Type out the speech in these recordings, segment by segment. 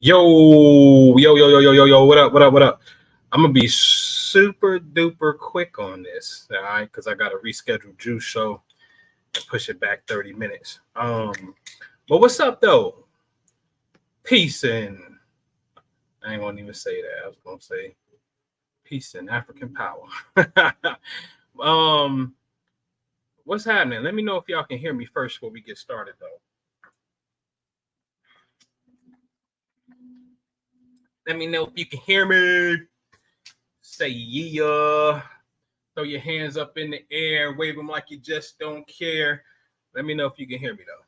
Yo, what up? I'm gonna be super duper quick on this, all right? Because I gotta reschedule Juice Show and push it back 30 minutes. But what's up though? Peace and I ain't gonna even say that. I was gonna say peace and African power. What's happening? Let me know if y'all can hear me first before we get started though. Let me know if you can hear me. Say yeah. Throw your hands up in the air. Wave them like you just don't care. Let me know if you can hear me, though.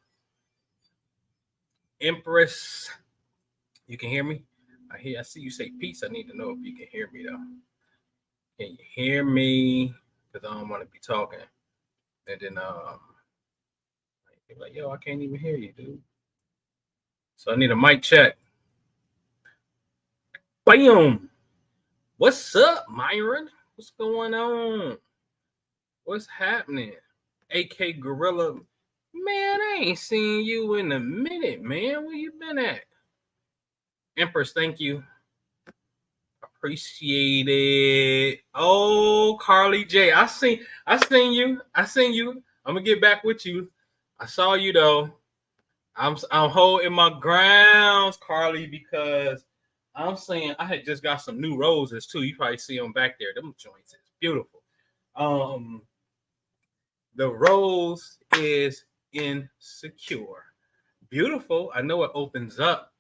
Empress, you can hear me? I see you say peace. I need to know if you can hear me, though. Can you hear me? Because I don't want to be talking. And then, like, yo, I can't even hear you, dude. So I need a mic check. Bam! What's up, Myron? What's going on? What's happening? AK Gorilla. Man, I ain't seen you in a minute, man. Where you been at? Empress, thank you. Appreciate it. Oh, Carly J. I seen you. I'm gonna get back with you. I saw you though. I'm holding my grounds, Carly, because I'm saying I had just got some new roses too. You probably see them back there. Them joints is beautiful. The rose is insecure. Beautiful. I know it opens up,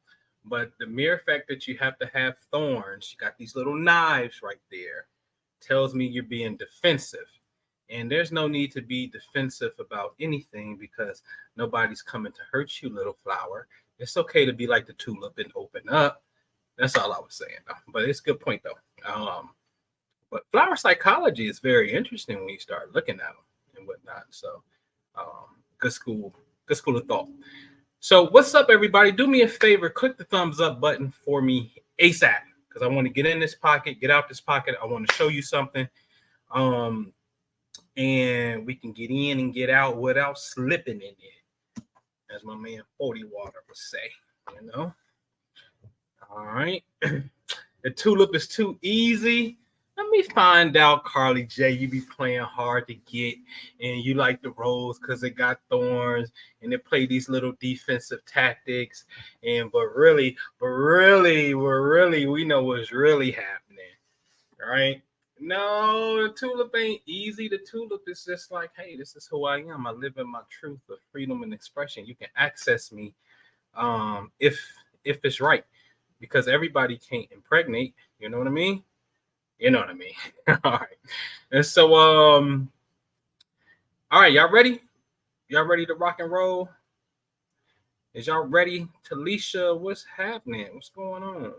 but the mere fact that you have to have thorns, you got these little knives right there, tells me you're being defensive. And there's no need to be defensive about anything because nobody's coming to hurt you, little flower. It's okay to be like the tulip and open up. That's all I was saying, though. But it's a good point, though. But flower psychology is very interesting when you start looking at them and whatnot. So, good school of thought. So, what's up, everybody? Do me a favor, click the thumbs up button for me ASAP because I want to get in this pocket, get out this pocket. I want to show you something, and we can get in and get out without slipping in it, as my man 40 Water would say. You know. All right. The tulip is too easy. Let me find out, Carly J. You be playing hard to get, and you like the rose because it got thorns, and they play these little defensive tactics. But really, we know what's really happening, right? No, the tulip ain't easy. The tulip is just like, hey, this is who I am. I live in my truth of freedom and expression. You can access me, if it's right, because everybody can't impregnate. You know what I mean? You know what I mean? All right. And so, all right, y'all ready? Y'all ready to rock and roll? Is y'all ready? Talisha, what's happening? What's going on?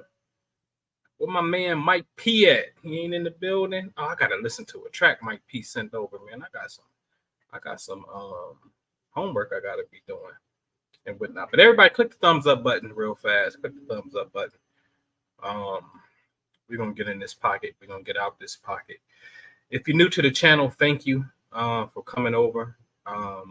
Where my man Mike P at? He ain't in the building. Oh, I gotta listen to a track Mike P sent over, man. I got some homework I gotta be doing and whatnot. But everybody click the thumbs up button real fast. Click the thumbs up button. We're going to get in this pocket. We're going to get out this pocket. If you're new to the channel, thank you for coming over. I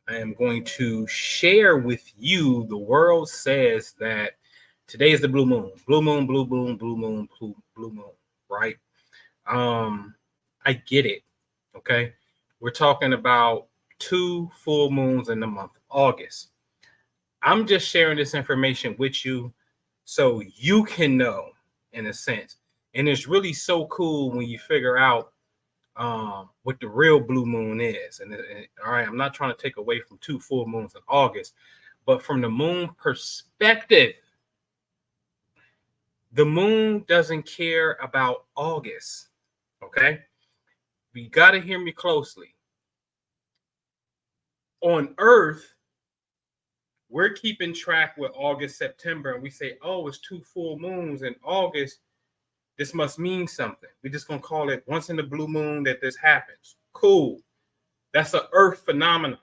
am going to share with you, the world says that today is the blue moon. Blue moon, right? I get it, okay? We're talking about 2 full moons in the month of August. I'm just sharing this information with you so you can know, in a sense. And it's really so cool when you figure out what the real blue moon is. And all right, I'm not trying to take away from 2 full moons in August, but from the moon perspective, the moon doesn't care about August, okay? You got to hear me closely. On Earth, we're keeping track with August, September, and we say, oh, it's 2 full moons in August. This must mean something. We're just going to call it once in the blue moon that this happens. Cool. That's an Earth phenomenon.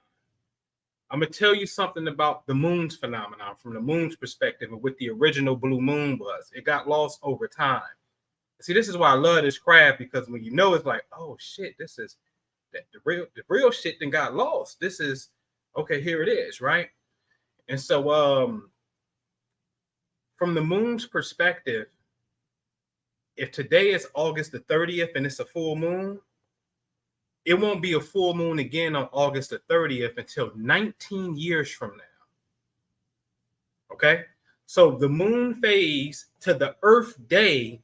I'm going to tell you something about the moon's phenomenon from the moon's perspective and what the original blue moon was. It got lost over time. See, this is why I love this craft, because when you know, it's like, oh, shit, this is the real shit then got lost. This is, okay, here it is, right? And so from the moon's perspective, if today is August the 30th and it's a full moon, it won't be a full moon again on August the 30th until 19 years from now. Okay? So the moon phase to the Earth day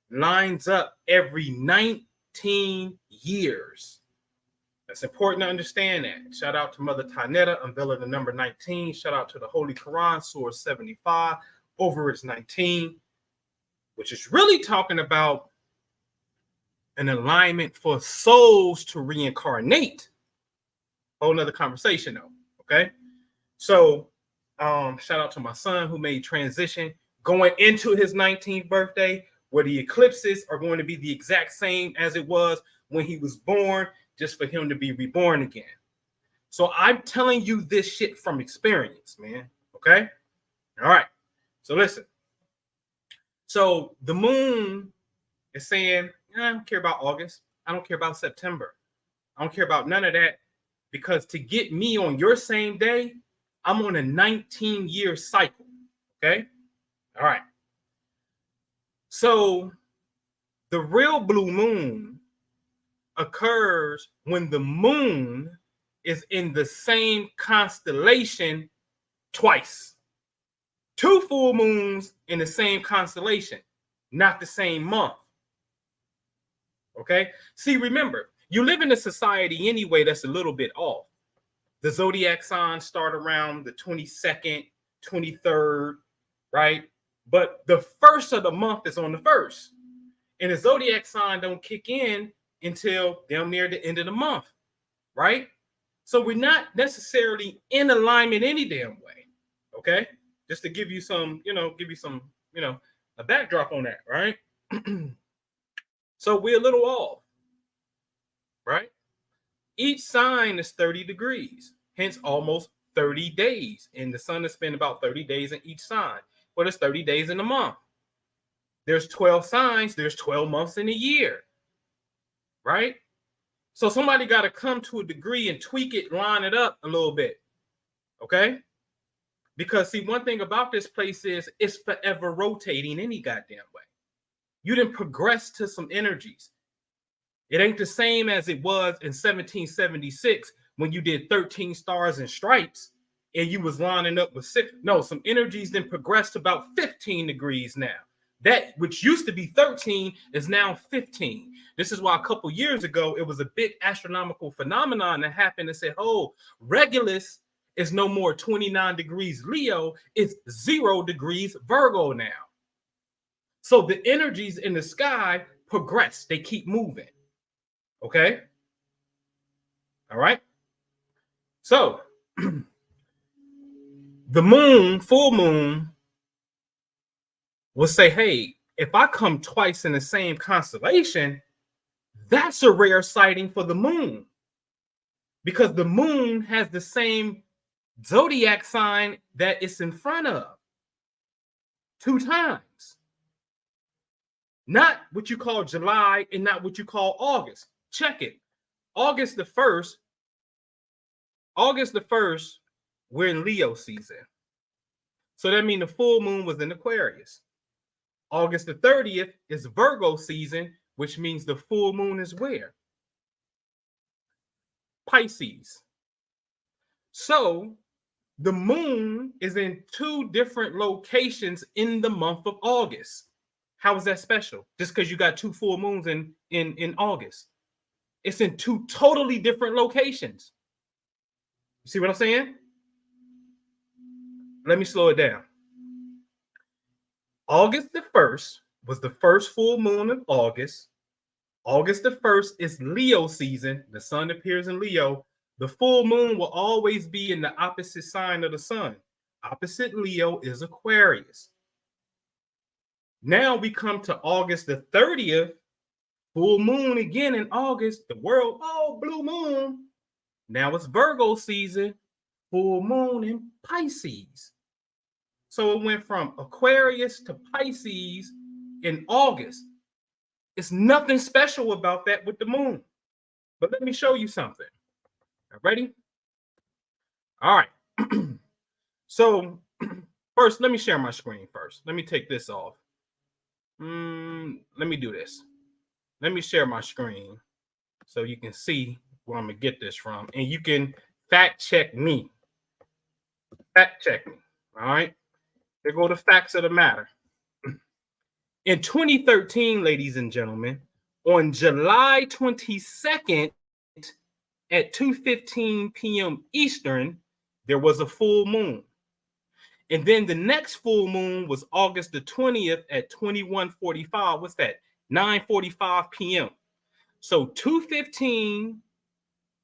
lines up every 19 years. That's important to understand that. Shout out to Mother Tanetta, Unveiling the number 19. Shout out to the Holy Quran, Surah 75, over its 19, which is really talking about an alignment for souls to reincarnate. Whole nother conversation though, okay? So shout out to my son who made transition going into his 19th birthday, where the eclipses are going to be the exact same as it was when he was born, just for him to be reborn again. So I'm telling you this shit from experience, man, okay? All right, so listen. So the moon is saying, I don't care about August. I don't care about September. I don't care about none of that, because to get me on your same day, I'm on a 19-year cycle, okay? All right. So the real blue moon occurs when the moon is in the same constellation twice. 2 full moons in the same constellation, not the same month. Okay? See, remember, you live in a society anyway that's a little bit off. The zodiac signs start around the 22nd, 23rd, right? But the first of the month is on the 1st. And the zodiac sign don't kick in until damn near the end of the month, right? So we're not necessarily in alignment any damn way, okay? Just to give you some, a backdrop on that, right? So we're a little off, right? Each sign is 30 degrees, hence almost 30 days. And the sun has spent about 30 days in each sign. Well, there's 30 days in a month. There's 12 signs. There's 12 months in a year, right? So somebody got to come to a degree and tweak it, line it up a little bit, okay? Because see, one thing about this place is it's forever rotating any goddamn way. You didn't progress to some energies. It ain't the same as it was in 1776 when you did 13 stars and stripes and you was lining up with 6. No, some energies then progressed to about 15 degrees now. That which used to be 13 is now 15. This is why a couple years ago, it was a big astronomical phenomenon that happened and said, oh, Regulus is no more 29 degrees Leo, it's 0 degrees Virgo now. So the energies in the sky progress, they keep moving. Okay? All right? So the moon, full moon, will say, hey, if I come twice in the same constellation, that's a rare sighting for the moon, because the moon has the same zodiac sign that it's in front of 2 times. Not what you call July and not what you call August. Check it. August the 1st, we're in Leo season. So that means the full moon was in Aquarius. August the 30th is Virgo season, which means the full moon is where? Pisces. So the moon is in 2 different locations in the month of August. How is that special? Just because you got 2 full moons in August. It's in 2 totally different locations. You see what I'm saying? Let me slow it down. August the 1st was the first full moon of August. August the 1st is Leo season. The sun appears in Leo. The full moon will always be in the opposite sign of the sun. Opposite Leo is Aquarius. Now we come to August the 30th, full moon again in August. The world, oh, blue moon. Now it's Virgo season, full moon in Pisces. So it went from Aquarius to Pisces in August. It's nothing special about that with the moon. But let me show you something. Ready? All right. So first, let me share my screen first. Let me take this off. Let me do this. Let me share my screen so you can see where I'm gonna get this from, and you can fact check me. Fact check me. All right. There go the facts of the matter. In 2013, ladies and gentlemen, on July 22nd at 2:15 p.m. Eastern, there was a full moon. And then the next full moon was August the 20th at 21:45. What's that? 9:45 p.m. So 2:15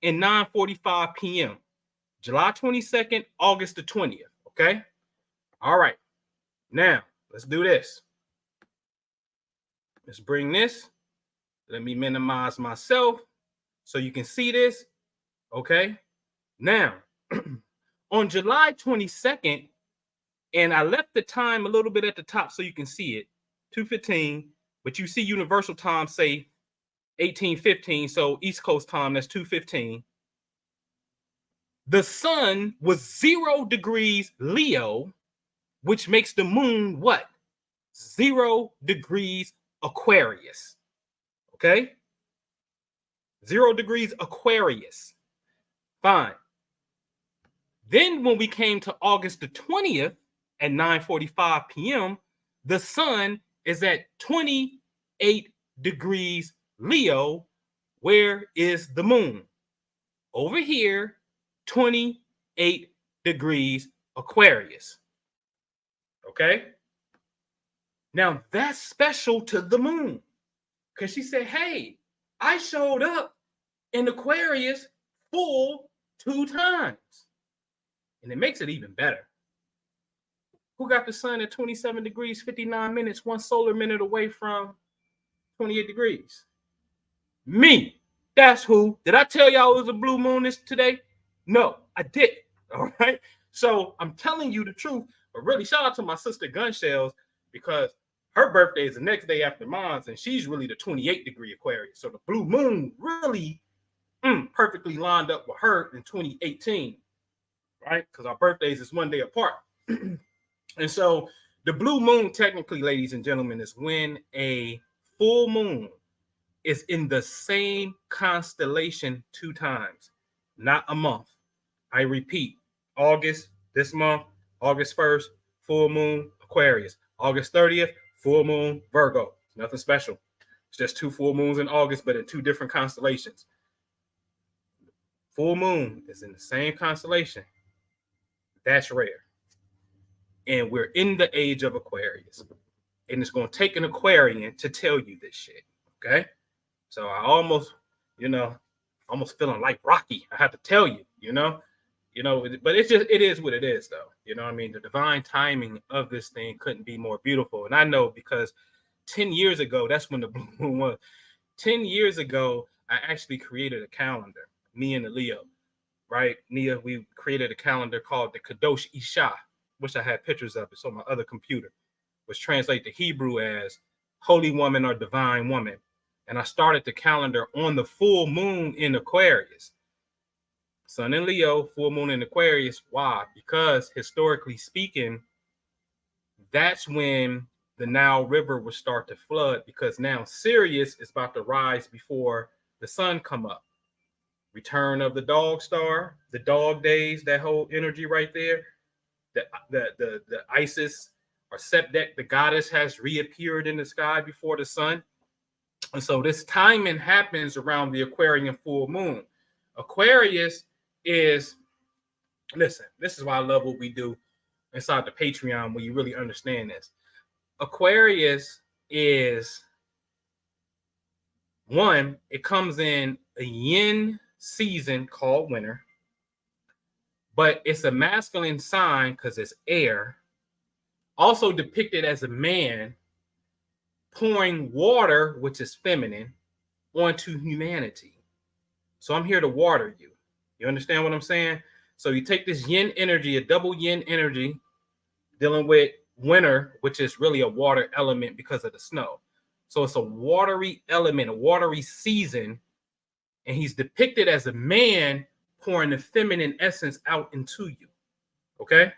and 9:45 p.m. July 22nd, August the 20th. Okay. All right. Now, let's do this. Let's bring this. Let me minimize myself so you can see this. Okay. Now, on July 22nd, and I left the time a little bit at the top so you can see it, 2:15, but you see universal time, say 18:15, so East Coast time, that's 2:15. The sun was 0 degrees Leo, which makes the moon what? 0 degrees Aquarius. Okay? 0 degrees Aquarius. Fine. Then when we came to August the 20th at 9:45 p.m., the sun is at 28 degrees Leo. Where is the moon? Over here, 28 degrees Aquarius. Okay? Now that's special to the moon, because she said, hey, I showed up in Aquarius full 2 times. And it makes it even better. Who got the sun at 27 degrees, 59 minutes, 1 solar minute away from 28 degrees? Me. That's who. Did I tell y'all it was a blue moon today? No, I didn't. All right. So I'm telling you the truth. But really, shout out to my sister Gunshells, because her birthday is the next day after mine, and she's really the 28 degree Aquarius. So the blue moon really perfectly lined up with her in 2018, right? Because our birthdays is 1 day apart. And so the blue moon, technically, ladies and gentlemen, is when a full moon is in the same constellation 2 times, not a month. I repeat, August, this month, August 1st, full moon, Aquarius. August 30th, full moon, Virgo. Nothing special. It's just 2 full moons in August, but in 2 different constellations. Full moon is in the same constellation. That's rare. And we're in the age of Aquarius. And it's going to take an Aquarian to tell you this shit. Okay? So I almost feeling like Rocky. I have to tell you, but it is what it is, though. You know what I mean? The divine timing of this thing couldn't be more beautiful. And I know, because 10 years ago, that's when the blue moon was. 10 years ago, I actually created a calendar, me and the Leo, right? Nia, we created a calendar called the Kadosh Isha. Wish I had pictures of it. So my other computer was translated to Hebrew as holy woman or divine woman. And I started the calendar on the full moon in Aquarius. Sun in Leo, full moon in Aquarius. Why? Because historically speaking, that's when the Nile River will start to flood, because now Sirius is about to rise before the sun come up. Return of the dog star, the dog days, that whole energy right there. The Isis or Septek, the goddess, has reappeared in the sky before the sun. And so this timing happens around the Aquarian full moon. Aquarius is, listen, this is why I love what we do inside the Patreon, where you really understand this. Aquarius is, one, it comes in a yin season called winter, but it's a masculine sign because it's air, also depicted as a man pouring water, which is feminine, onto humanity. So I'm here to water you. You understand what I'm saying? So you take this yin energy, a double yin energy, dealing with winter, which is really a water element because of the snow. So it's a watery element, a watery season, and he's depicted as a man pouring the feminine essence out into you. Okay?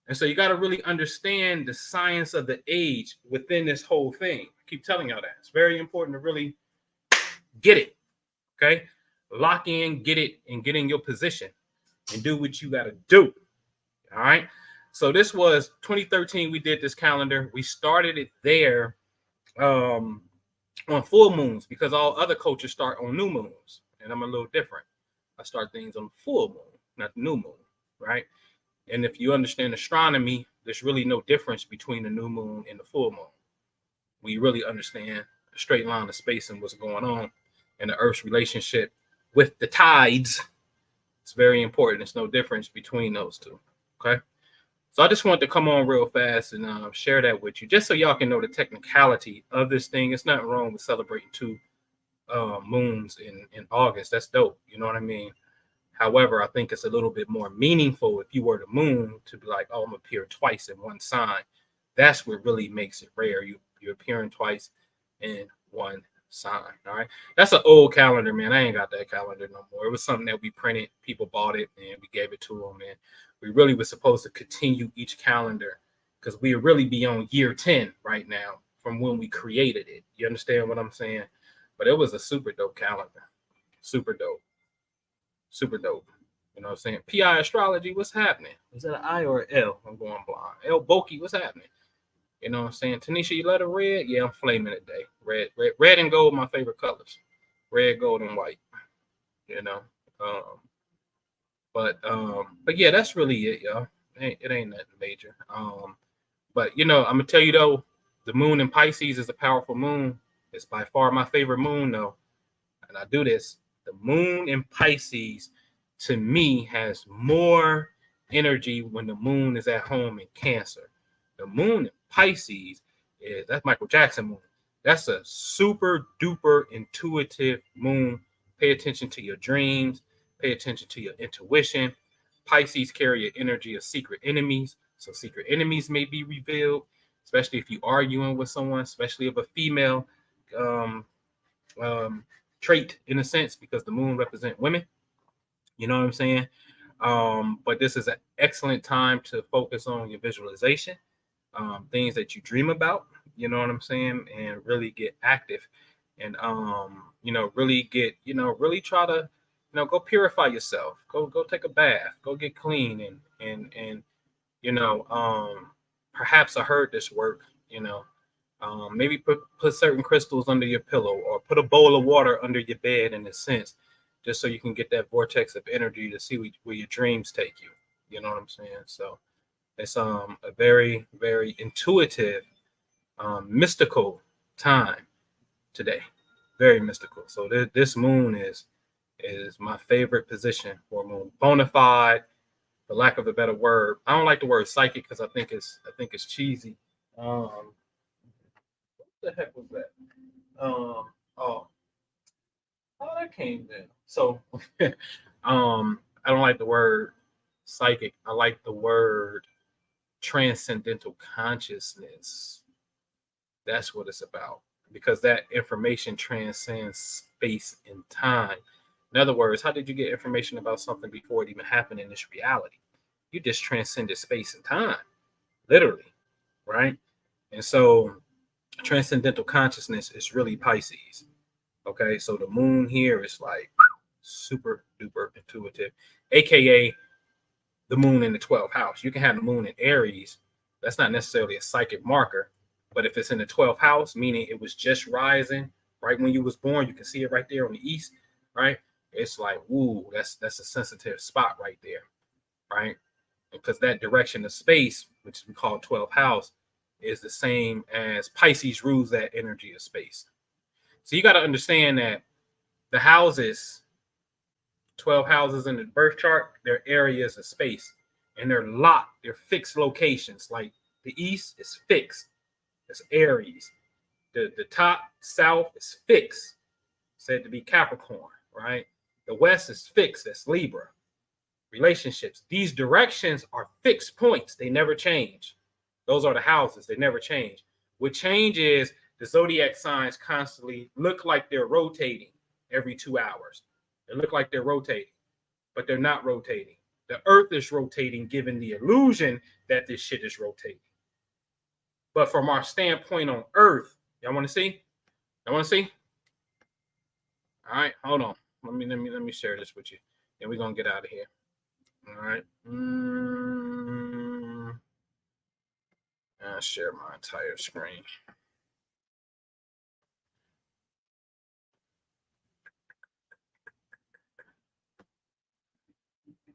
And so you got to really understand the science of the age within this whole thing. I keep telling y'all that. It's very important to really get it. Okay. Lock in, get it, and get in your position and do what you got to do. All right. So this was 2013. We did this calendar. We started it there on full moons because all other cultures start on new moons. And I'm a little different. I start things on full moon, not the new moon. Right. And if you understand astronomy, there's really no difference between the new moon and the full moon. We really understand the straight line of space and what's going on and the Earth's relationship with the tides. It's very important. There's no difference between those two. Okay. So I just wanted to come on real fast and share that with you, just so y'all can know the technicality of this thing. It's nothing wrong with celebrating two moons in August. That's dope. You know what I mean? However, I think it's a little bit more meaningful if you were the moon to be like, oh, I'm appear twice in one sign. That's what really makes it rare. You're appearing twice in one sign. All right. That's an old calendar, man. I ain't got that calendar no more. It was something that we printed. People bought it and we gave it to them. And we really were supposed to continue each calendar because we really be on year 10 right now from when we created it. You understand what I'm saying? But it was a super dope calendar. Super dope. Super dope. You know what I'm saying? PI Astrology, what's happening? Is that an I or an L? I'm going blind. L Boki, what's happening? You know what I'm saying? Tanisha, you let her red? Yeah, I'm flaming today. Red and gold, my favorite colors. Red, gold, and white. You know. But yeah, that's really it, y'all. It ain't nothing major. But you know, I'm gonna tell you though, the moon in Pisces is a powerful moon. It's by far my favorite moon, though. And I do this. The moon in Pisces, to me, has more energy when the moon is at home in Cancer. The moon in Pisces that's Michael Jackson moon. That's a super duper intuitive moon. Pay attention to your dreams. Pay attention to your intuition. Pisces carry an energy of secret enemies. So secret enemies may be revealed, especially if you arguing with someone, especially of a female trait in a sense, because the moon represents women. You know what I'm saying? But this is an excellent time to focus on your visualization, things that you dream about, you know what I'm saying, and really get active and you know, really get, you know, really try to, you know, go purify yourself, go take a bath, go get clean and you know, perhaps I heard this work, you know, maybe put certain crystals under your pillow or put a bowl of water under your bed in a sense, just so you can get that vortex of energy to see where your dreams take you. You know what I'm saying? So it's a very, very intuitive, mystical time today. Very mystical. So this moon is my favorite position for a moon. Bona fide, for lack of a better word. I don't like the word psychic because I think it's cheesy. What the heck was that? Oh, that came in. So, I don't like the word psychic. I like the word transcendental consciousness. That's what it's about, because that information transcends space and time. In other words, how did you get information about something before it even happened in this reality? You just transcended space and time, literally, right? And so transcendental consciousness is really Pisces. Okay, so the moon here is like super duper intuitive, aka the moon in the 12th house. You can have the moon in Aries. That's not necessarily a psychic marker, but if it's in the 12th house, meaning it was just rising right when you was born, you can see it right there on the east, right? It's like, woo, that's a sensitive spot right there, right? Because that direction of space, which we call 12th house, is the same as Pisces rules that energy of space. So you got to understand that the houses, 12 houses in the birth chart, they're areas of space and they're locked. They're fixed locations. Like the east is fixed. It's Aries. The top south is fixed, said to be Capricorn, right? The west is fixed. That's Libra. Relationships. These directions are fixed points. They never change. Those are the houses. They never change. What change is the zodiac signs constantly look like they're rotating every 2 hours. They look like they're rotating, but they're not rotating. The earth is rotating, giving the illusion that this shit is rotating. But from our standpoint on earth, y'all want to see? Y'all want to see? All right, hold on. Let me share this with you. And we're gonna get out of here. All right. I'll share my entire screen.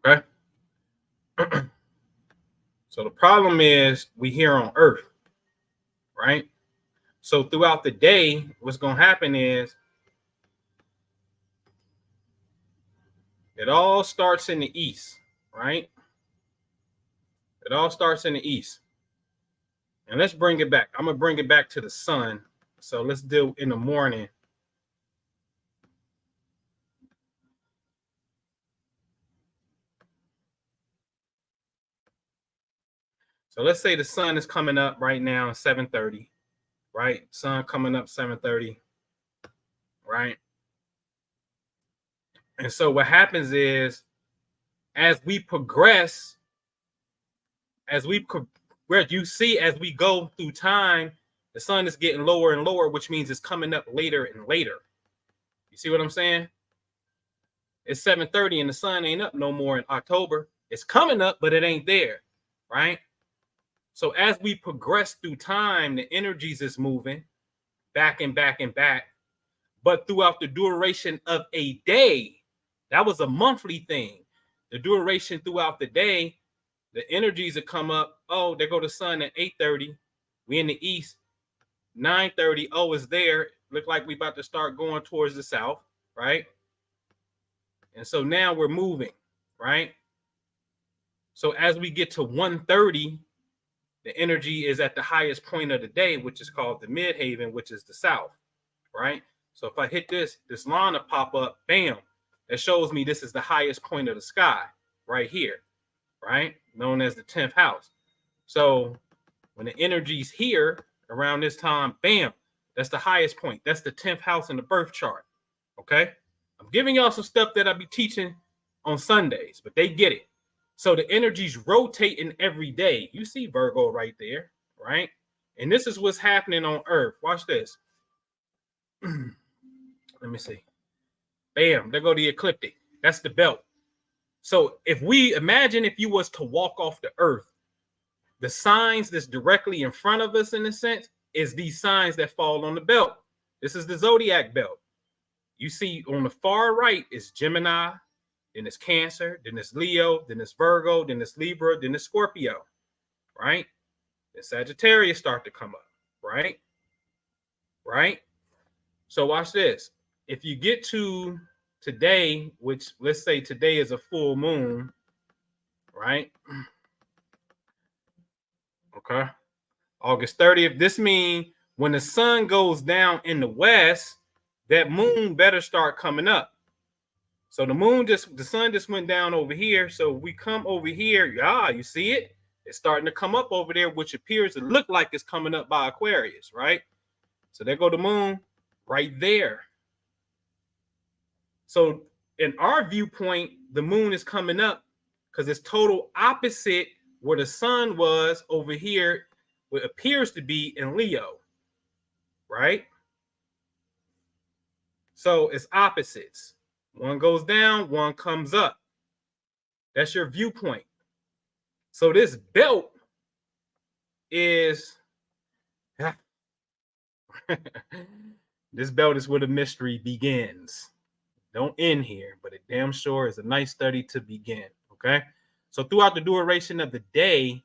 Okay. So the problem is we here on Earth, right? So throughout the day, what's going to happen is it all starts in the east, right? It all starts in the east. And let's bring it back. I'm going to bring it back to the sun. So let's do in the morning. So let's say the sun is coming up right now at 7:30, right? Sun coming up 7:30, right? And so what happens is as we progress, where you see as we go through time, the sun is getting lower and lower, which means it's coming up later and later. You see what I'm saying? It's 7:30 and the sun ain't up no more in October. It's coming up, but it ain't there, right? So as we progress through time, the energies is moving back and back and back. But throughout the duration of a day, that was a monthly thing. The duration throughout the day, the energies that come up. Oh, there go the sun at 8:30. We in the east. 9:30. Oh, it's there. Look like we about to start going towards the south, right? And so now we're moving, right? So as we get to 1:30, the energy is at the highest point of the day, which is called the midhaven, which is the south, right? So if I hit this line will pop up, bam, that shows me this is the highest point of the sky right here, right? Known as the 10th house. So when the energy's here around this time, bam, that's the highest point. That's the 10th house in the birth chart, okay? I'm giving y'all some stuff that I be teaching on Sundays, but they get it. So the energy's rotating every day. You see Virgo right there, right? And this is what's happening on Earth. Watch this. Let me see. Bam, there go the ecliptic. That's the belt. So if we imagine if you was to walk off the Earth, the signs that's directly in front of us, in a sense, is these signs that fall on the belt. This is the zodiac belt. You see on the far right is Gemini, then it's Cancer, then it's Leo, then it's Virgo, then it's Libra, then it's Scorpio, right? Then Sagittarius start to come up, right? Right? So watch this. If you get to today, which let's say today is a full moon, right? Okay. August 30th. This means when the sun goes down in the west, that moon better start coming up. So the sun just went down over here. So we come over here. You see it? It's starting to come up over there, which appears to look like it's coming up by Aquarius, right? So there go the moon right there. So in our viewpoint, the moon is coming up because it's total opposite where the sun was over here, what appears to be in Leo, right? So it's opposites. One goes down, one comes up. That's your viewpoint. So this belt is this belt is where the mystery begins. Don't end here, but it damn sure is a nice study to begin. Okay. So throughout the duration of the day,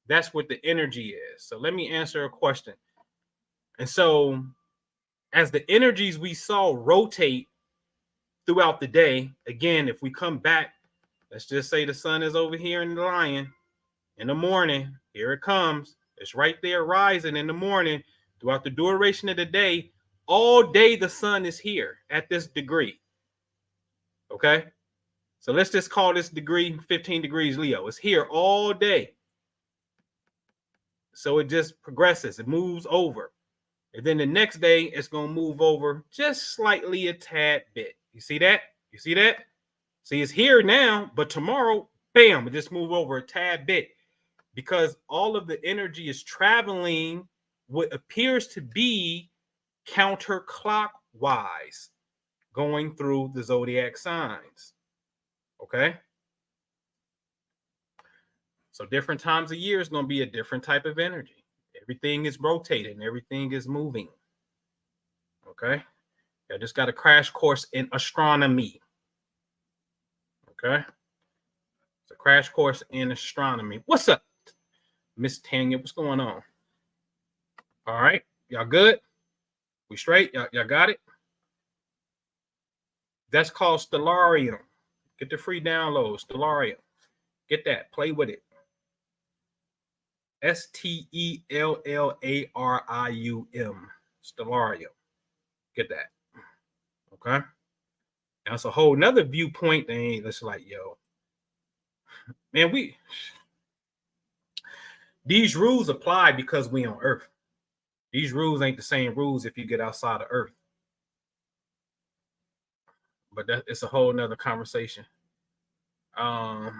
that's what the energy is. So let me answer a question. And so as the energies we saw rotate throughout the day, again, if we come back, let's just say the sun is over here in the Lion in the morning. Here it comes. It's right there rising in the morning. Throughout the duration of the day, all day the sun is here at this degree. Okay. So let's just call this degree 15 degrees Leo. It's here all day. So it just progresses. It moves over. And then the next day, it's going to move over just slightly a tad bit. You see that? You see that? See, it's here now, but tomorrow, Bam, just move over a tad bit because all of the energy is traveling what appears to be counterclockwise going through the zodiac signs. Okay. So different times of year is going to be a different type of energy. Everything is rotating, everything is moving. Okay. I just got a crash course in astronomy. Okay. It's a crash course in astronomy. What's up, Miss Tanya? What's going on? All right. Y'all good? We straight? Y'all got it? That's called Stellarium. Get the free download, Stellarium. Get that. Play with it. Stellarium. Stellarium. Get that. Okay. That's a whole nother viewpoint thing. That's like, yo, man, these rules apply because we on Earth. These rules ain't the same rules if you get outside of Earth. But it's a whole nother conversation. A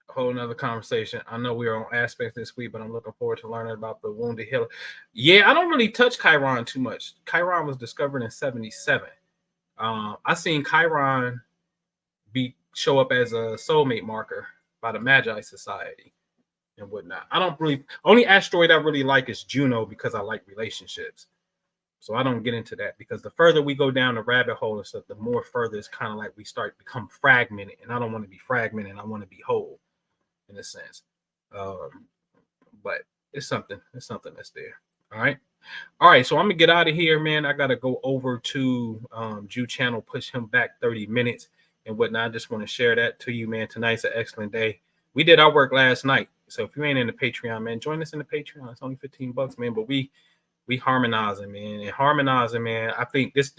whole nother conversation. I know we are on aspects this week, but I'm looking forward to learning about the wounded healer. Yeah, I don't really touch Chiron too much. Chiron was discovered in 77. I seen Chiron show up as a soulmate marker by the Magi Society and whatnot. I don't really, only asteroid I really like is Juno because I like relationships. So I don't get into that because the further we go down the rabbit hole and stuff, the more further it's kind of like we start to become fragmented. And I don't want to be fragmented. I want to be whole in a sense. But it's something that's there. All right. All right. So I'm going to get out of here, man. I got to go over to Jew channel, push him back 30 minutes and whatnot. I just want to share that to you, man. Tonight's an excellent day. We did our work last night. So if you ain't in the Patreon, man, join us in the Patreon. It's only $15, man. But we harmonizing, man, and harmonizing, man. I think this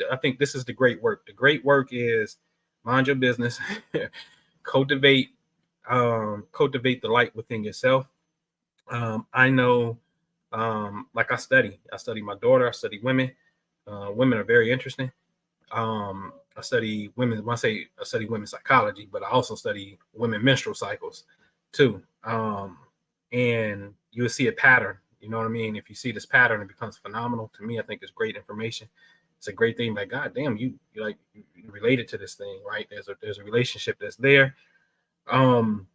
is the great work. The great work is mind your business, cultivate the light within yourself. I know, like I study my daughter, I study women. Women are very interesting. I study women. When I say I study women's psychology, but I also study women menstrual cycles too. And you'll see a pattern. You know what I mean? If you see this pattern, it becomes phenomenal. To me, I think it's great information. It's a great thing. Like, God damn, you related to this thing, right? There's a relationship that's there. And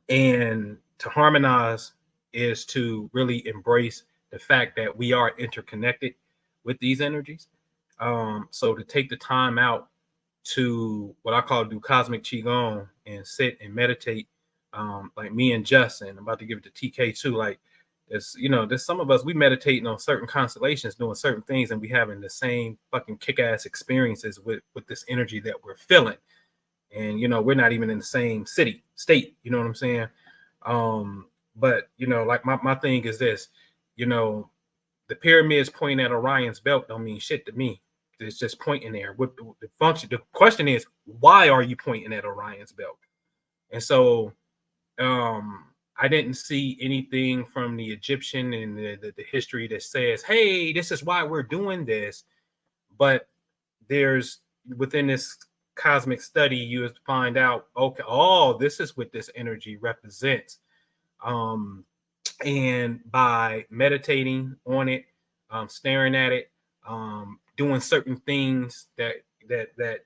to harmonize is to really embrace the fact that we are interconnected with these energies. So to take the time out to what I call do cosmic qigong and sit and meditate, like me and Justin, I'm about to give it to TK too. Like there's some of us, we meditating on certain constellations, doing certain things, and we having the same fucking kick-ass experiences with this energy that we're feeling. And we're not even in the same state, you know what I'm saying? But like my thing is this, the pyramids pointing at Orion's belt don't mean shit to me. It's just pointing there. What the function? The question is, why are you pointing at Orion's belt? And so, I didn't see anything from the Egyptian and the history that says, "Hey, this is why we're doing this." But there's within this cosmic study, you find out, okay, oh, this is what this energy represents. And by meditating on it, staring at it, doing certain things that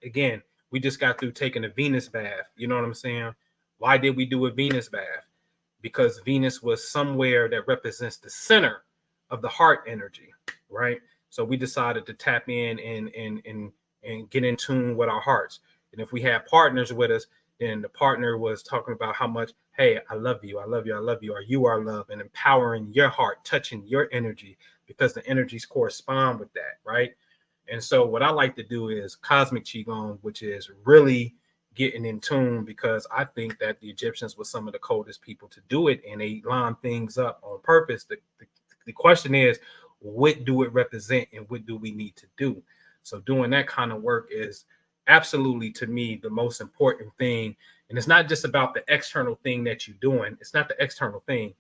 again, we just got through taking a Venus bath. You know what I'm saying? Why did we do a Venus bath? Because Venus was somewhere that represents the center of the heart energy, right? So we decided to tap in and get in tune with our hearts. And if we had partners with us, then the partner was talking about how much, hey, I love you, I love you, I love you, or you are love, and empowering your heart, touching your energy, because the energies correspond with that, right? And so what I like to do is cosmic qigong, which is really getting in tune, because I think that the Egyptians were some of the coldest people to do it, and they lined things up on purpose. The question is, what do it represent and what do we need to do? So doing that kind of work is absolutely, to me, the most important thing. And it's not just about the external thing that you're doing. It's not the external thing.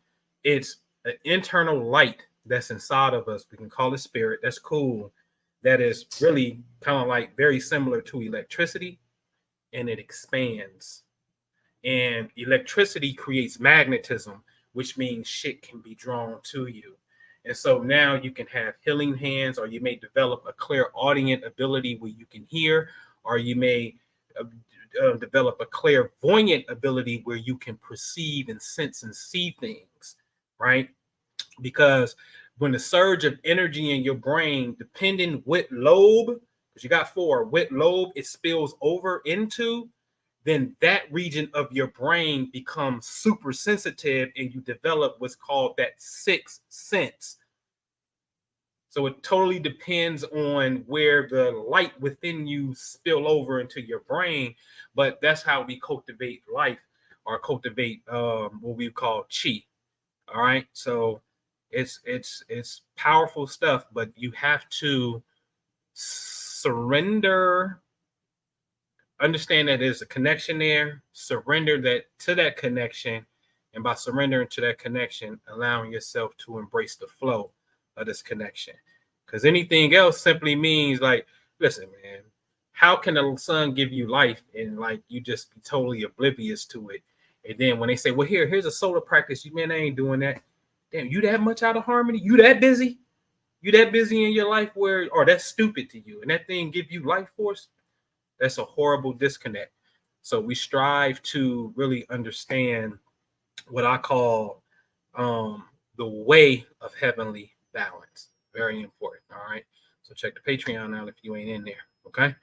It's an internal light that's inside of us. We can call it spirit. That's cool. That is really kind of like very similar to electricity. and it expands. And electricity creates magnetism, which means shit can be drawn to you. And so now you can have healing hands, or you may develop a clairaudient ability where you can hear, or you may develop a clairvoyant ability where you can perceive and sense and see things, right? Because when the surge of energy in your brain, depending what lobe, because you got 4, what lobe it spills over into, then that region of your brain becomes super sensitive and you develop what's called that sixth sense. So it totally depends on where the light within you spill over into your brain, but that's how we cultivate life, or cultivate what we call chi. All right, so it's powerful stuff, but you have to surrender. Understand that there's a connection there. Surrender that to that connection, and by surrendering to that connection, allowing yourself to embrace the flow of this connection. Because anything else simply means like, listen, man, how can the sun give you life and like you just be totally oblivious to it? And then when they say, well, here's a solar practice, you man, I ain't doing that. Damn, you that much out of harmony? You that busy? You that busy in your life where, or that's stupid to you, and that thing give you life force? That's a horrible disconnect. So we strive to really understand what I call the way of heavenly balance. Very important. All right. So check the Patreon out if you ain't in there. Okay.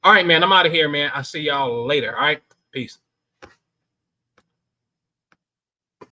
All right, man. I'm out of here, man. I'll see y'all later. All right. Peace.